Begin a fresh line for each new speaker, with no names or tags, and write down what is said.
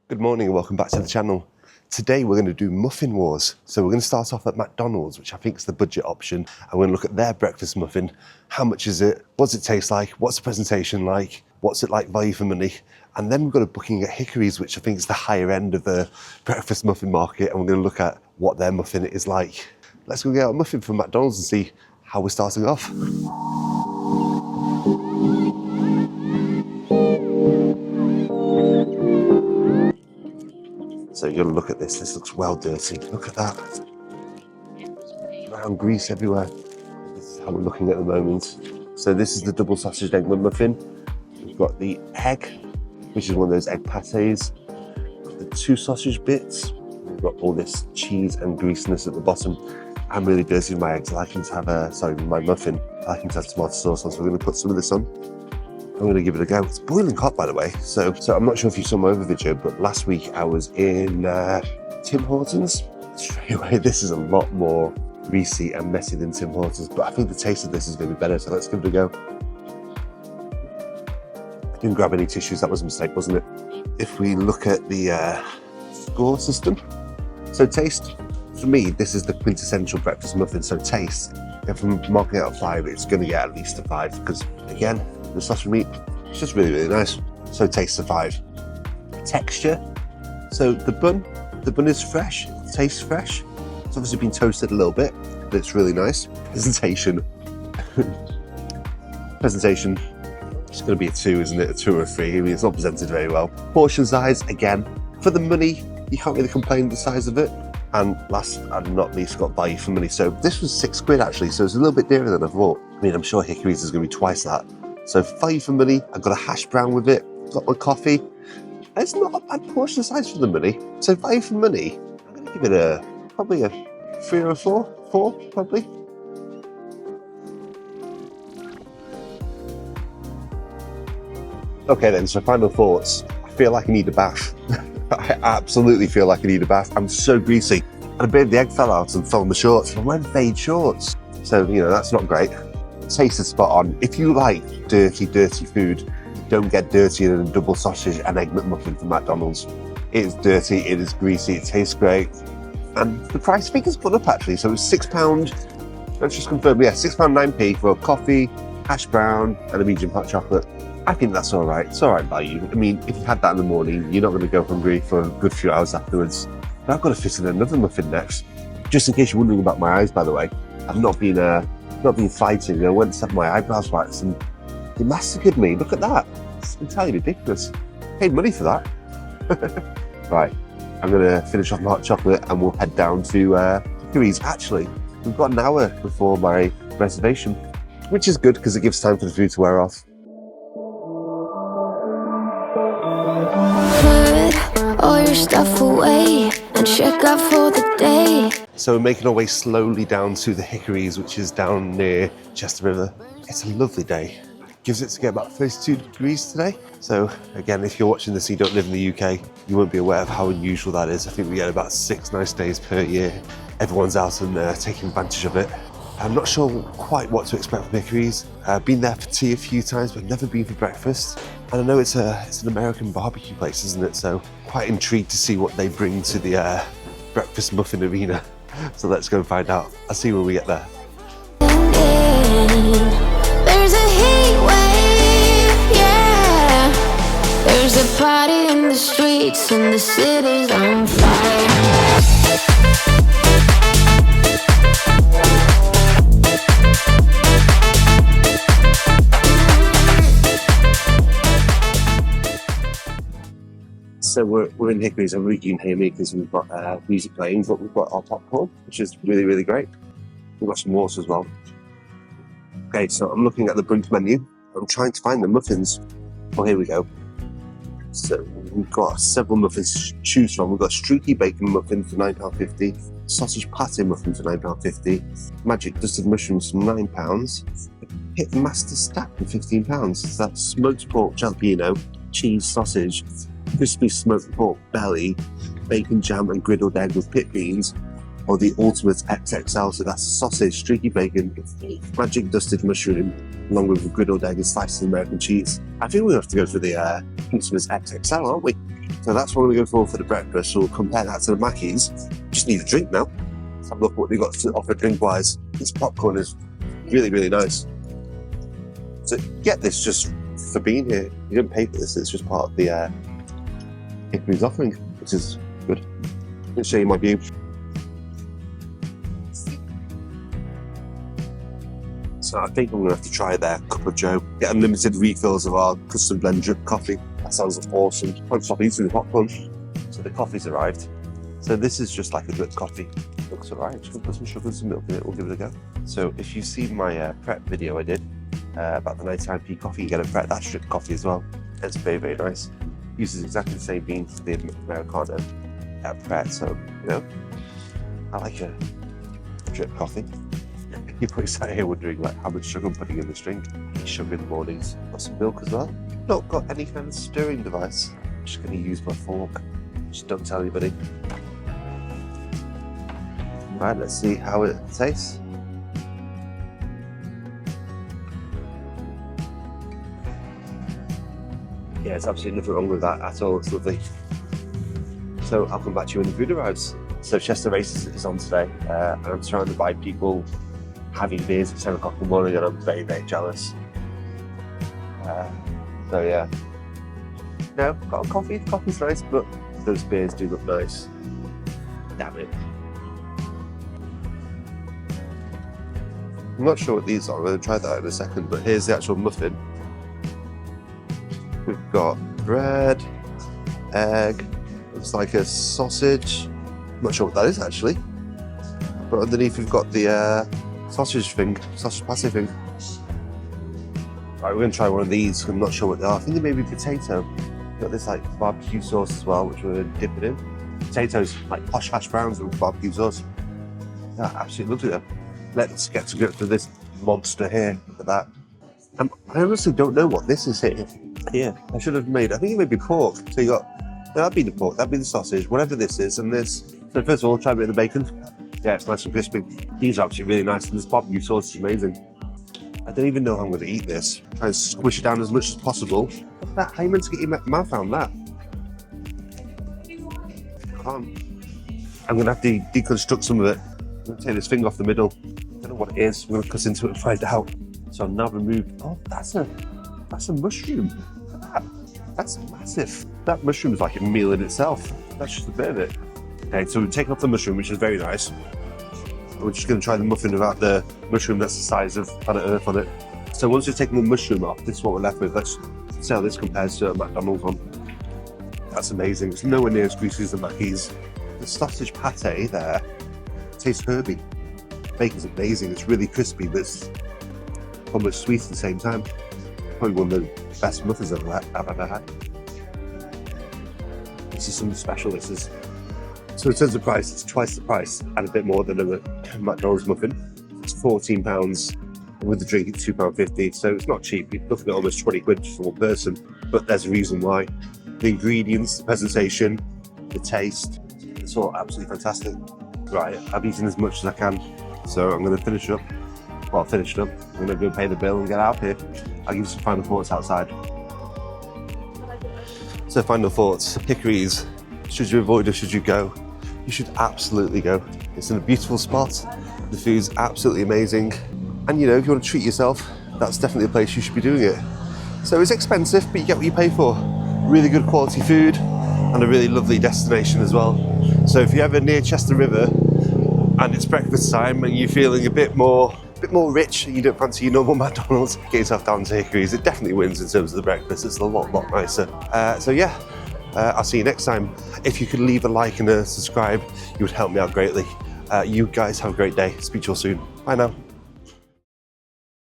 Good morning and welcome back to the channel. Today we're going to do Muffin Wars. So we're going to start off at McDonald's, which I think is the budget option. And we're going to look at their breakfast muffin. How much is it? What does it taste like? What's the presentation like? What's it like value for money? And then we've got a booking at Hickory's, which I think is the higher end of the breakfast muffin market. And we're going to look at what their muffin is like. Let's go get a muffin from McDonald's and see how we're starting off. So you're gonna look at this. This looks well dirty. Look at that. Brown grease everywhere. This is how we're looking at the moment. So this is the double sausage egg McMuffin. We've got the egg, which is one of those egg pates. The two sausage bits. We've got all this cheese and greasiness at the bottom. I'm really dirty with my eggs. I like them to have my muffin. I like them to have tomato sauce on. So we're gonna put some of this on. I'm going to give it a go. It's boiling hot, by the way. So I'm not sure if you saw my other video, but last week I was in Tim Hortons. Straight away, this is a lot more greasy and messy than Tim Hortons, but I think the taste of this is going to be better, so let's give it a go. I didn't grab any tissues. That was a mistake, wasn't it? If we look at the score system, so taste, for me, this is the quintessential breakfast muffin. So taste, if I'm marking it out of 5, it's going to get at least a 5, because again, the sausage meat, it's just really, really nice. So taste a 5. Texture, so the bun is fresh, it tastes fresh. It's obviously been toasted a little bit, but it's really nice. Presentation, it's going to be a 2, isn't it? A 2 or a 3. I mean, it's not presented very well. Portion size, again, for the money, you can't really complain the size of it. And last and not least, got value for money. So this was £6 actually, so it's a little bit dearer than I thought. I mean, I'm sure Hickory's is going to be twice that. So value for money, I've got a hash brown with it, got my coffee. It's not a bad portion size for the money. So value for money, I'm going to give it probably a 3 or a 4. 4, probably. Okay then, so final thoughts. I feel like I need a bath. I absolutely feel like I need a bath. I'm so greasy. And a bit of the egg fell out and fell on the shorts. I'm wearing fade shorts. So, that's not great. Taste is spot on. If you like dirty food, don't get dirtier than a double sausage and egg McMuffin from McDonald's. It is dirty, it is greasy, it tastes great. And the price, I think, has gone up actually. So it's £6, let's just confirm, yeah, £6.9p for a coffee, hash brown, and a medium hot chocolate. I think that's all right. It's all right value. I mean, if you had that in the morning, you're not going to go hungry for a good few hours afterwards. But I've got to fit in another muffin next. Just in case you're wondering about my eyes, by the way, I've not been fighting. I went to have my eyebrows waxed and they massacred me. Look at that. It's entirely ridiculous. Paid money for that. Right, I'm going to finish off my hot chocolate and we'll head down to Hickory's. Actually, we've got an hour before my reservation, which is good because it gives time for the food to wear off.
Put all your stuff away and check out for the day.
So we're making our way slowly down to the Hickory's, which is down near Chester River. It's a lovely day. It gives it to get about 32 degrees today. So again, if you're watching this and you don't live in the UK, you won't be aware of how unusual that is. I think we get about 6 nice days per year. Everyone's out and taking advantage of it. I'm not sure quite what to expect from Hickory's. I've been there for tea a few times, but never been for breakfast. And I know it's an American barbecue place, isn't it? So quite intrigued to see what they bring to the breakfast muffin arena. So let's go and find out. I'll see you when we get there.
There's a heat wave, yeah. There's a party in the streets and the city's on fire.
So we're in Hickory's, and you can hear me because we've got music playing, but we've got our popcorn, which is really, really great. We've got some water as well. Okay, so I'm looking at the brunch menu. I'm trying to find the muffins. Oh, here we go. So we've got several muffins to choose from. We've got streaky bacon muffin for £9.50, sausage pate muffin for £9.50, magic dusted mushrooms for £9, hit master stack for £15. So that's smoked pork jalapeno, cheese sausage, crispy smoked pork belly, bacon jam and griddled egg with pit beans, or the ultimate XXL, so that's sausage, streaky bacon, magic dusted mushroom, along with a griddled egg and slices of American cheese. I think we have to go for the ultimate XXL, aren't we? So that's what we're going for the breakfast. So we'll compare that to the Mackey's. Just need a drink now. Let's have a look at what they've got to offer drink-wise. This popcorn is really, really nice. So get this just for being here. You don't pay for this, it's just part of the Hickory's offering, which is good. Let me show you my view. So I think I'm going to have to try their Cup of Joe. Get unlimited refills of our custom blend drip coffee. That sounds awesome. I'll stop eating the popcorn. So the coffee's arrived. So this is just like a drip coffee. Looks alright. Just gonna put some sugar and some milk in it. We'll give it a go. So if you've seen my prep video I did about the 99p coffee, you get a prep. That's drip coffee as well. It's very, very nice. Uses exactly the same beans as the Americano prep. So, you know, I like a drip coffee. You're probably sat here wondering like how much sugar I'm putting in this drink. Sugar in the mornings. Got some milk as well. Not got any kind of stirring device. I'm just going to use my fork. Just don't tell anybody. Right, let's see how it tastes. Yeah, it's absolutely nothing wrong with that at all. It's lovely. So I'll come back to you when the food arrives. So Chester Races is on today, and I'm surrounded by people having beers at 7 o'clock in the morning, and I'm very, very jealous. So yeah. No, got a coffee. The coffee's nice, but those beers do look nice. Damn it. I'm not sure what these are. I'm going to try that in a second, but here's the actual muffin. We've got bread, egg, looks like a sausage. I'm not sure what that is actually. But underneath we've got the sausage pate thing. Right, we're going to try one of these. I'm not sure what they are. I think they may be potato. We've got this like barbecue sauce as well, which we're going to dip it in. Potatoes, like posh hash browns with barbecue sauce. Yeah, absolutely lovely though. Let's get to grips with this monster here. Look at that. I honestly don't know what this is here. Yeah, I should have made, I think it may be pork. So you got, no, that'd be the pork, that'd be the sausage, whatever this is, and this. So first of all, try a bit of the bacon. Yeah, it's nice and crispy. These are actually really nice, and this barbecue sauce is amazing. I don't even know how I'm going to eat this. Try and squish it down as much as possible. Look at that, how are you meant to get your mouth around that? I can't. I'm going to have to deconstruct some of it. I'm going to take this finger off the middle. I don't know what it is. I'm going to cut into it and find out. So I've now removed, oh, that's a mushroom. That's massive. That mushroom is like a meal in itself. That's just a bit of it. Okay, so we've taken off the mushroom, which is very nice. We're just going to try the muffin without the mushroom that's the size of planet Earth on it. So once we've taken the mushroom off, this is what we're left with. Let's see how this compares to a McDonald's one. That's amazing. It's nowhere near as greasy as the Mackey's. The sausage pate there tastes herby. Bacon's amazing. It's really crispy, but it's almost sweet at the same time. Probably one of the best muffins I've ever had. This is something special. This is. So in terms of price, it's twice the price and a bit more than a McDonald's muffin. It's £14. With the drink, it's £2.50. So it's not cheap. You're looking at almost 20 quid for one person. But there's a reason why. The ingredients, the presentation, the taste, it's all absolutely fantastic. Right, I've eaten as much as I can. So I'm going to finish up. Well, I've finished up. I'm going to go pay the bill and get out of here. I'll give you some final thoughts outside. So final thoughts, Hickory's. Should you avoid or should you go? You should absolutely go. It's in a beautiful spot. The food's absolutely amazing. And you know, if you want to treat yourself, that's definitely a place you should be doing it. So it's expensive, but you get what you pay for. Really good quality food and a really lovely destination as well. So if you're ever near Chester River and it's breakfast time and you're feeling a bit more rich and you don't fancy your normal McDonald's, get yourself down to Hickory's. It definitely wins in terms of the breakfast. It's a lot nicer. So yeah, I'll see you next time. If you could leave a like and a subscribe, you would help me out greatly. You guys have a great day. Speak to you all soon. Bye now.